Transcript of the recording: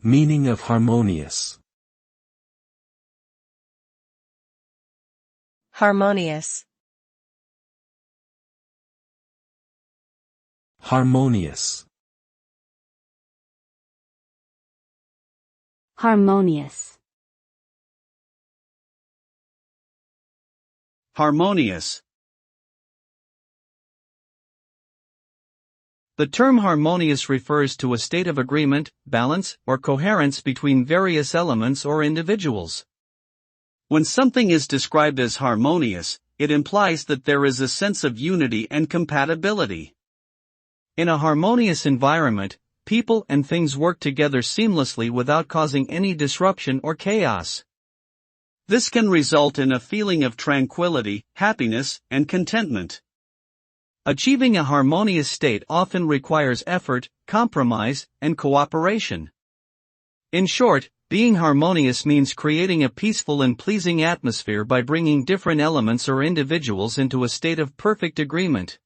Meaning of harmonious. Harmonious. Harmonious. Harmonious. Harmonious. The term harmonious refers to a state of agreement, balance, or coherence between various elements or individuals. When something is described as harmonious, it implies that there is a sense of unity and compatibility. In a harmonious environment, people and things work together seamlessly without causing any disruption or chaos. This can result in a feeling of tranquility, happiness, and contentment. Achieving a harmonious state often requires effort, compromise, and cooperation. In short, being harmonious means creating a peaceful and pleasing atmosphere by bringing different elements or individuals into a state of perfect agreement.